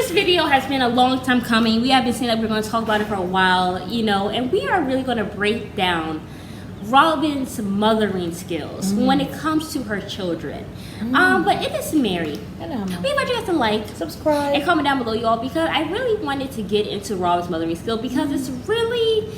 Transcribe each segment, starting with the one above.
this video has been a long time coming. We have been saying that we're going to talk about it for a while, you know, and we are really going to break down Robyn's mothering skills when it comes to her children. But it is Mary. We invite you guys to like, subscribe, and comment down below, y'all, because I really wanted to get into Robyn's mothering skill because it's really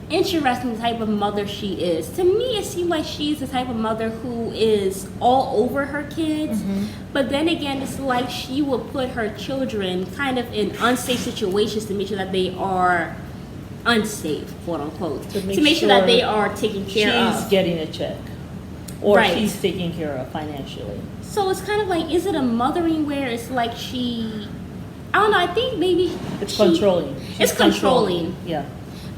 interesting the type of mother she is. To me, it seems like she's the type of mother who is all over her kids, but then again, it's like she will put her children kind of in unsafe situations to make sure that they are unsafe, quote unquote, to make sure that they are taken care of. She's getting a check, or she's taken care of financially. So it's kind of like, is it a mothering where it's like she, I don't know, I think maybe it's controlling. It's controlling. Yeah.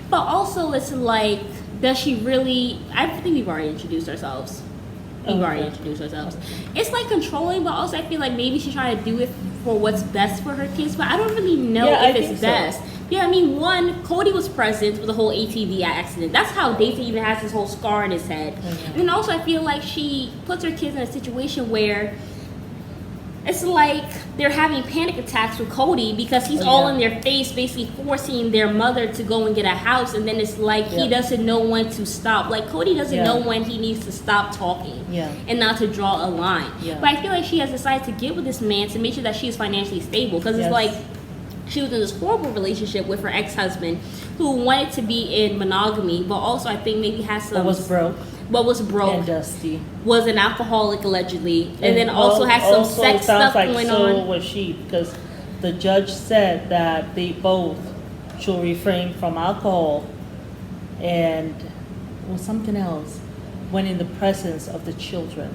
But also, it's like, does she really? I think we've already introduced ourselves. It's like controlling, but also I feel like maybe she's trying to do it for what's best for her kids. But I don't really know if it's best. Yeah, I mean, one, Cody was present with the whole ATV accident. That's how Dathan even has this whole scar in his head. And then also, I feel like she puts her kids in a situation where it's like they're having panic attacks with Cody because he's all in their face, basically forcing their mother to go and get a house. And then it's like he doesn't know when to stop. Like, Cody doesn't know when he needs to stop talking and not to draw a line. But I feel like she has decided to get with this man to make sure that she's financially stable. Because it's like she was in this horrible relationship with her ex-husband who wanted to be in monogamy, but also I think maybe has some... But was broke and dusty, was an alcoholic allegedly, and then also had some sex stuff going on. So was she, because the judge said that they both should refrain from alcohol and something else when in the presence of the children.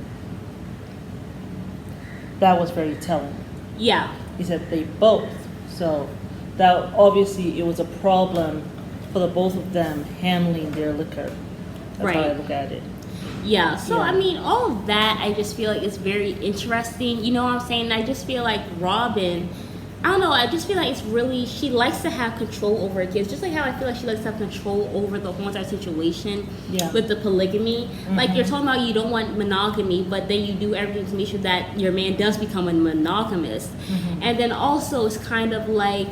That was very telling. Yeah, he said they both. So that obviously it was a problem for the both of them handling their liquor. That's how I look at it. Yeah, so I mean, all of that, I just feel like it's very interesting. You know what I'm saying? I just feel like Robyn, I don't know, I just feel like it's really, she likes to have control over her kids. Just like how I feel like she likes to have control over the whole entire situation with the polygamy. Like, you're talking about you don't want monogamy, but then you do everything to make sure that your man does become a monogamist. And then also, it's kind of like,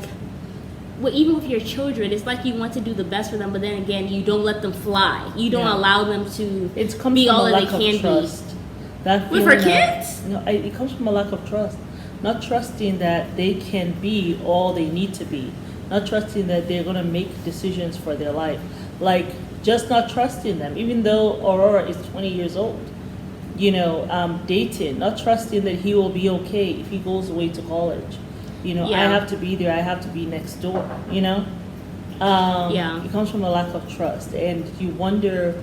well, even with your children, it's like you want to do the best for them, but then again, you don't let them fly. You don't allow them to be all that they can be. With her kids? No, it comes from a lack of trust. Not trusting that they can be all they need to be. Not trusting that they're going to make decisions for their life. Like, just not trusting them. Even though Aurora is 20 years old. You know, dating. Not trusting that he will be okay if he goes away to college. You know, I have to be there. I have to be next door, you know? It comes from a lack of trust. And you wonder,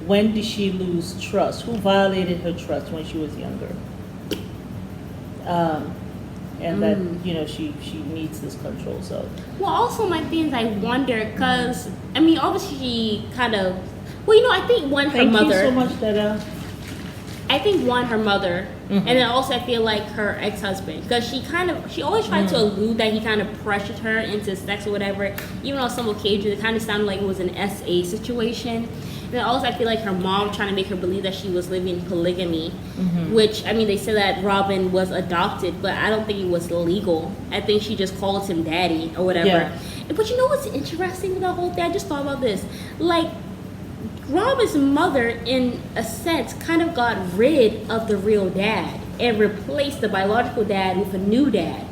when did she lose trust? Who violated her trust when she was younger? And that, you know, she needs this control, so. Well, also my thing is I wonder, because, I mean, obviously she kind of, well, you know, I think one, her mother. Thank you so much, Dada. I think one, her mother, and then also I feel like her ex-husband, because she always tried to allude that he kind of pressured her into sex or whatever, even on some occasions it kind of sounded like it was an SA situation. And then also I feel like her mom trying to make her believe that she was living in polygamy, which, I mean, they said that Robyn was adopted, but I don't think it was legal. I think she just called him daddy or whatever. But you know what's interesting with the whole thing? I just thought about this. Like, Robyn's mother, in a sense, kind of got rid of the real dad and replaced the biological dad with a new dad,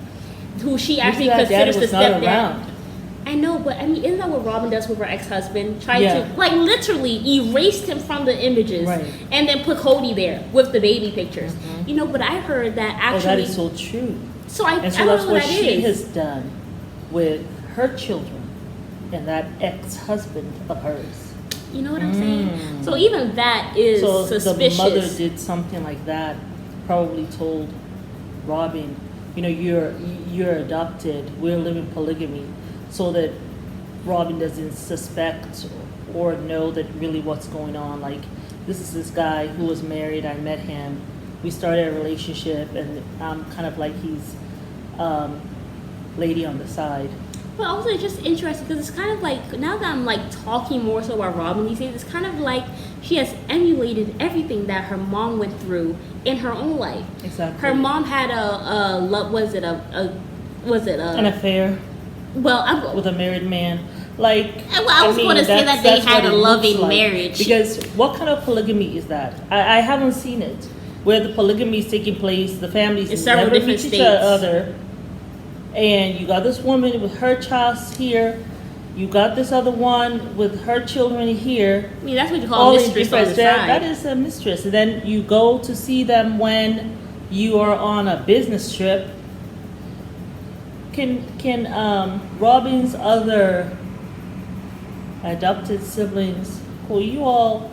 who she actually considers the stepdad. I know, but I mean, isn't that what Robyn does with her ex-husband? Tried to, like, literally erased him from the images and then put Cody there with the baby pictures. You know, but I heard that actually... that is so true. So I don't know that's what what she has done with her children and that ex-husband of hers. You know what I'm saying? So even that is suspicious. So the mother did something like that, probably told Robyn, you know, you're adopted, we're living polygamy, so that Robyn doesn't suspect or know that really what's going on. Like, this is this guy who was married, I met him, we started a relationship, and I'm kind of like his lady on the side. But also it's just interesting because it's kind of like, now that I'm like talking more so about Robyn these days, it's kind of like she has emulated everything that her mom went through in her own life. Exactly. Her mom had was it An affair well, with a married man. Like, I was going to say that they that's had what a it looks loving like. marriage. Because what kind of polygamy is that? I haven't seen it. Where the polygamy is taking place, the families In several never different meet each states. other. And you got this woman with her child here. You got this other one with her children here. I mean, that's what you call All a in mistress on the different- that side. is a mistress. And then you go to see them when you are on a business trip. Can Robyn's other adopted siblings, will you all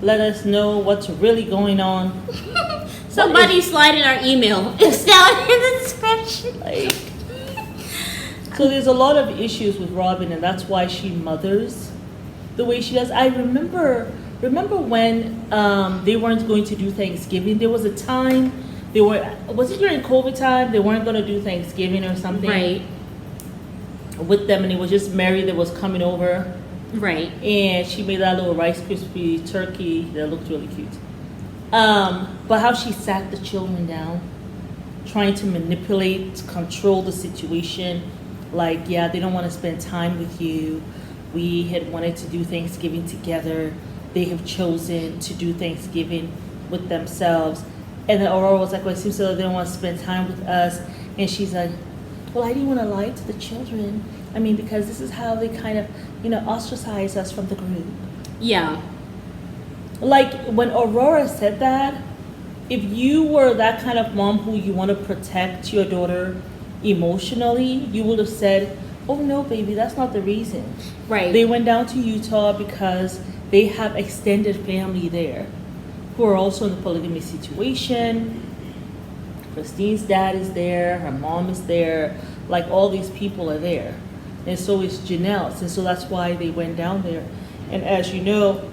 let us know what's really going on? Somebody slide in our email. It's down in the description. Like, so there's a lot of issues with Robyn, and that's why she mothers the way she does. I remember when they weren't going to do Thanksgiving. There was a time was it during COVID time? They weren't going to do Thanksgiving or something, Right. with them, and it was just Mary that was coming over, Right. and she made that little Rice Krispie turkey that looked really cute. But how she sat the children down, trying to manipulate, control the situation. Like, yeah, they don't want to spend time with you. We had wanted to do Thanksgiving together. They have chosen to do Thanksgiving with themselves. And then Aurora was like, well, it seems like they don't want to spend time with us. And she's like, well, I didn't want to lie to the children. I mean, because this is how they kind of, ostracize us from the group. Yeah. Like, when Aurora said that, if you were that kind of mom who you want to protect your daughter emotionally, you would have said, oh no, baby, that's not the reason. Right. They went down to Utah because they have extended family there who are also in the polygamy situation. Christine's dad is there, her mom is there, like all these people are there. And so is Janelle's, and so that's why they went down there. And as you know,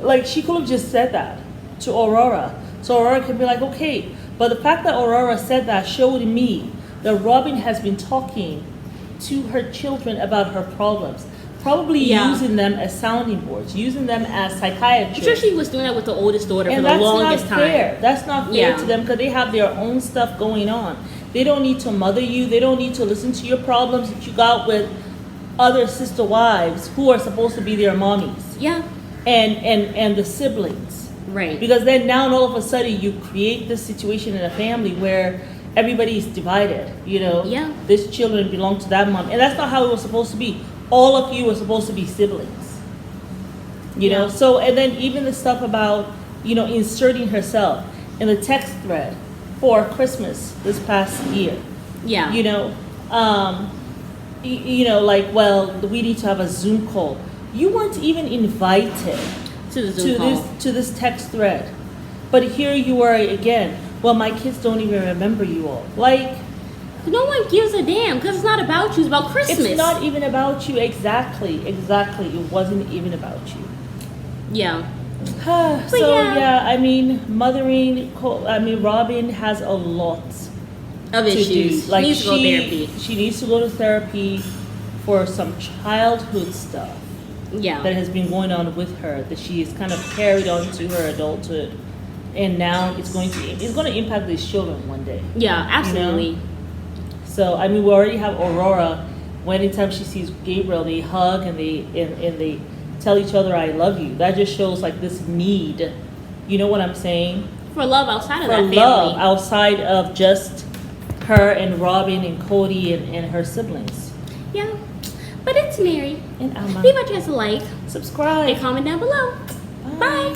like, she could have just said that to Aurora. So Aurora could be like, okay. But the fact that Aurora said that showed me that Robyn has been talking to her children about her problems. Probably using them as sounding boards, using them as psychiatrists. I'm sure she was doing that with the oldest daughter for the longest time. Fair. That's not fair to them, because they have their own stuff going on. They don't need to mother you. They don't need to listen to your problems that you got with other sister wives who are supposed to be their mommies. Yeah. And the siblings. Right. Because then now all of a sudden you create this situation in a family where everybody is divided, Yeah. These children belong to that mom. And that's not how it was supposed to be. All of you were supposed to be siblings. You know? So, and then even the stuff about, inserting herself in the text thread for Christmas this past year. Yeah. Like, well, we need to have a Zoom call. You weren't even invited To the Zoom call. to this text thread. But here you are again. Well, my kids don't even remember you all. Like, no one gives a damn, because it's not about you. It's about Christmas. it's not even about you. Exactly. It wasn't even about you. Yeah. Robyn has a lot Of to issues. do. Like, Needs to go to therapy. she needs to go to therapy for some childhood stuff Yeah. that has been going on with her, that she is kind of carried on to her adulthood, and now it's going to impact these children one day. Yeah, absolutely. So we already have Aurora. When anytime she sees Gabriel, they hug and they tell each other, "I love you." That just shows like this need. You know what I'm saying? For love outside of For that family. love outside of just her and Robyn and Cody and her siblings. Yeah. But it's Mary. And Alma. Leave a chance to like Subscribe. and comment down below. Bye.